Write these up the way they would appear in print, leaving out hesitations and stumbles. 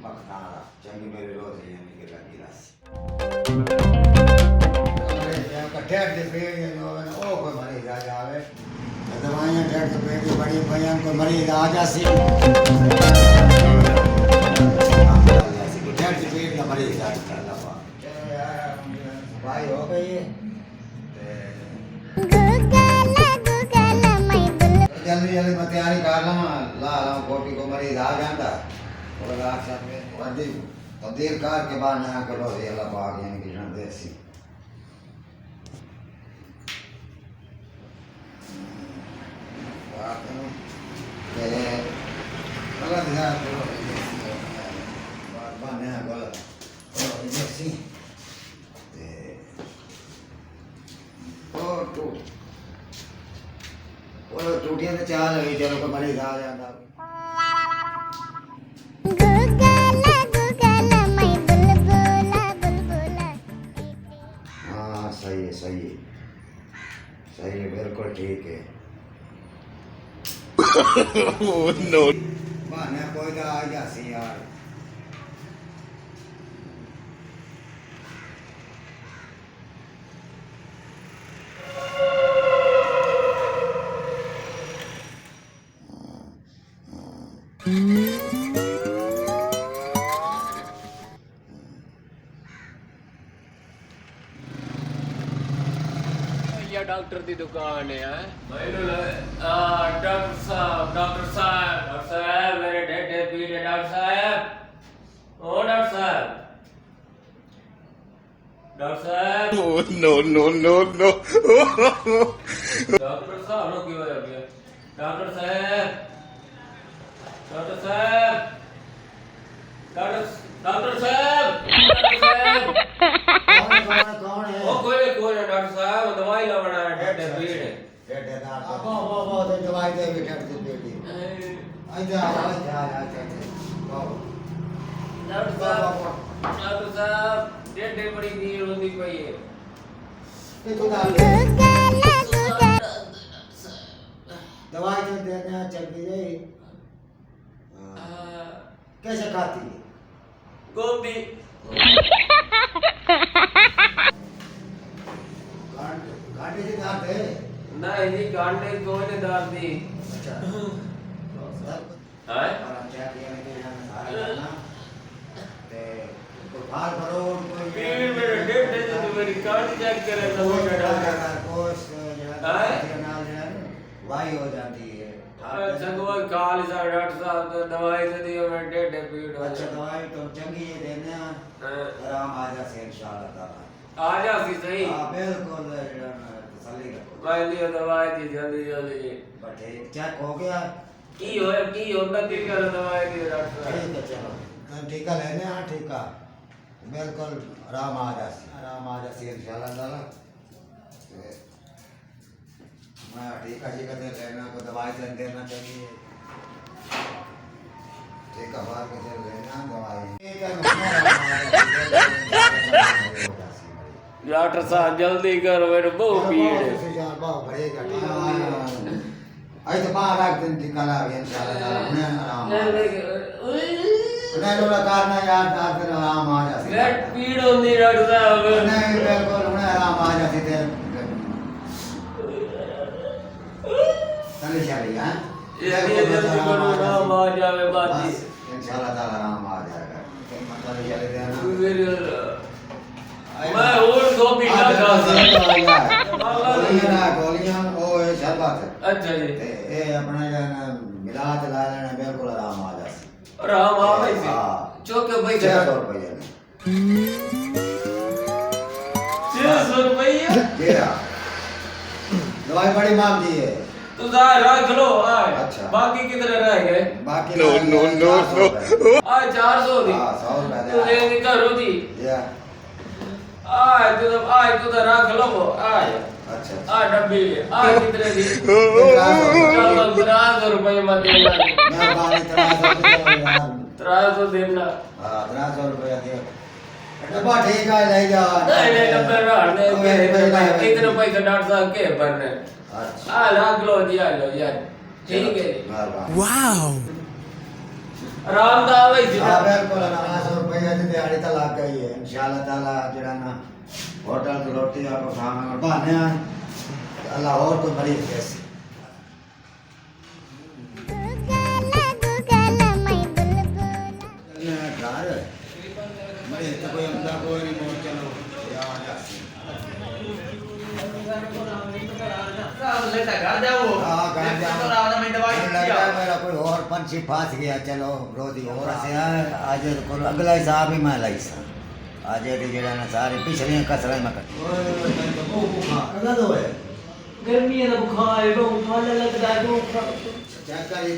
मखना चंगी मेरी रोज यानी कि लगी रस कट्ठे दे पेड़ जो ओ कोई मरीज आ जावे दवाइयां डेढ़ के पेड़ की बड़ी भैया को मरीज आ जासी डेढ़ के पेड़ का मरीज आ जाता भाई हो गई जल्दी जल्दी मैं तैयारी कर लवां ला लाऊं कोटी को मरीज आ जाता और रात साथ में वड्डी तब्दील कर के बाद ना करो ये अल्लाह पाक यानी कि जन देसी बात है ये अल्लाह दिया तो बात बने गलत और देसी ओ तो वो टूटियां तो चाल है चलो को मरीज आ जाता सही है बिल्कुल ठीक है नो बहाने कोई तो आ जासी यार डॉक्टर की दुकान है डॉक्टर साहब मेरे ढेडे पीड़ है डॉक्टर साहब ओ डॉक्टर साहब no डॉक्टर साहब नो क्यों है अभी डॉक्टर साहब कौन है ओ कोई डॉक्टर साहब दवाई लावना है ढेडे पीड़ है ढेडे ना बहुत दवाई दे के ढेड की पेटी आजा डॉक्टर साहब ढेडे बड़ी पीड़ होती पई है ये तो दवाई तो देना चलती है कैसे खाती है गोभी गांडे से दांत है नहीं जी गांडे कोई ने दाद दी अच्छा हां बाल भरो पीड़ मेरे ढेडे से तो मेरी काट चेक करे तो कोश वाई हो जाती है अच्छा कोई काल सा डॉक्टर साहब तो दवाई से दियो मेरे ढेडे पीड़ हो अच्छा दवाई तो चंगी है देने आराम आ जाए इंशाल्लाह ताला आ जा सी सही हां बिल्कुल तसल्ली रखो मैं लियो दवाई दी जल्दी बटे चेक हो गया की होता की कर दवाई दी डॉक्टर साहब ठीक है चलो टीका लेने हाँ टीका बिल्कुल आराम आ जाए इंशाल्लाह ताला मैं टीका दे लेना को दवाई देना चाहिए टीका बार के दे लेना दवाई डॉक्टर साहब जल्दी करो मेरे बहुत पीड़ है बहुत बढ़ेगा आई तो बाहर रख दिन टीका ला इंशाल्लाह ताला उन्हें आराम नहीं लोला करना यार 4 दिन आराम आ जाए पेट पीड़ होती डॉक्टर साहब नहीं बिल्कुल उन्हें आराम आ जाती थे चले चलिए हां ये जल्दी करो आराम आ जावे बाजी इंशाल्लाह ताला आराम आ जाएगा चले चले देना मैं और दो पीड़ा खा गोलियां ओ शरबत अच्छा जी ए अपना जाना मिला ला लेना बिल्कुल आराम आ जाए आराम आ गई सी चौके भाई 600 रुपए 600 रुपया तेरा दवाई बड़ी मांगती है तू जा रख लो आए अच्छा बाकी कितने रह गए बाकी no आए 400 दी हां 100 रुपए तू ले करो जी या आए तू तो रख लो आए अच्छा आ डब्बी आ कितने दी चलो 300 रुपए मत देना मेहरबानी 300 देना हां 300 रुपए दे डब्बा ठीक है ले जा नहीं डब्बे रहने दे इतने पैसे डॉक्टर साहब के भरने अच्छा आ रख लो जी आ लो यार ठीक है मेहरबानी wow ਆਰਾਮ ਦਾ ਆਵੇ ਜੀ हाँ बिल्कुल 900 रुपया की दिहाड़ी तो लग गई है इंशाल्लाह ताला जरा ना होटल की रोटी आपको खाना बहाने अल्लाह और तो बड़ी कैसी घर बड़े तो कोई अंदा कोई नहीं मोड़ चलो या जासी लेटा घर जाओ हाँ घर तो रावण में दवाई लगता है मेरा कोई और पंछी फांस गया चलो रोजी और से आज को अगला हिसाब ही मैं लाई सा आज ये जड़ा ना सारे पिछले कसरे में कट ओए तो को बुखार लगा दो है गर्मी है ना बुखार है बुखार लगता है चेक करिए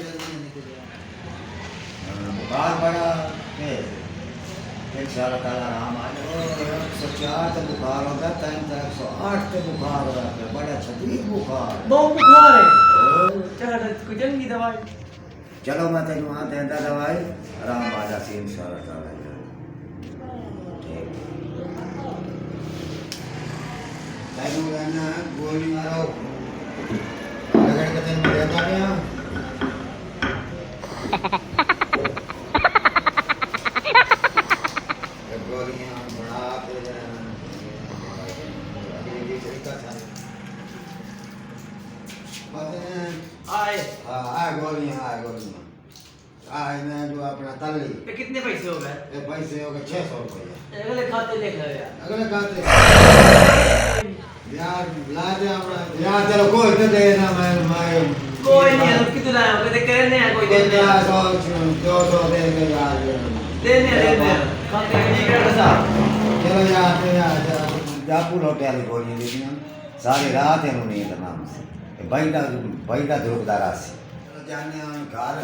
बुखार बड़ा इंशाल्लाह ताला आराम आ जाए 104 तो बुखार होता है 108 तो बुखार होता है बड़ा शदीद बुखार बहुत बुखार है चल कुछ जंगी दवाई चलो मैं तेन वहाँ देंदा दवाई आराम आ जासी इंशाल्लाह ताला तेन लेना गोली मारो अगर के तेन देता क्या गोलियां बना के आए गोलियां आए मैं जो अपना तल्ली ये कितने पैसे हो गए ये पैसे हो गए 600 रुपया अगले खाते लिख ले यार अगले खाते यार ला दे अपना यार चलो कोई तो देना मैं कोई नहीं है कितने लाए हो कहते कहने हैं कोई देने हैं 200 दे के यार देने हैं खाते नहीं कर साहब चलो यार जापुर होटल गोली दी सारी रात है नींद नाम से भाई का दुखदारा से जाने घर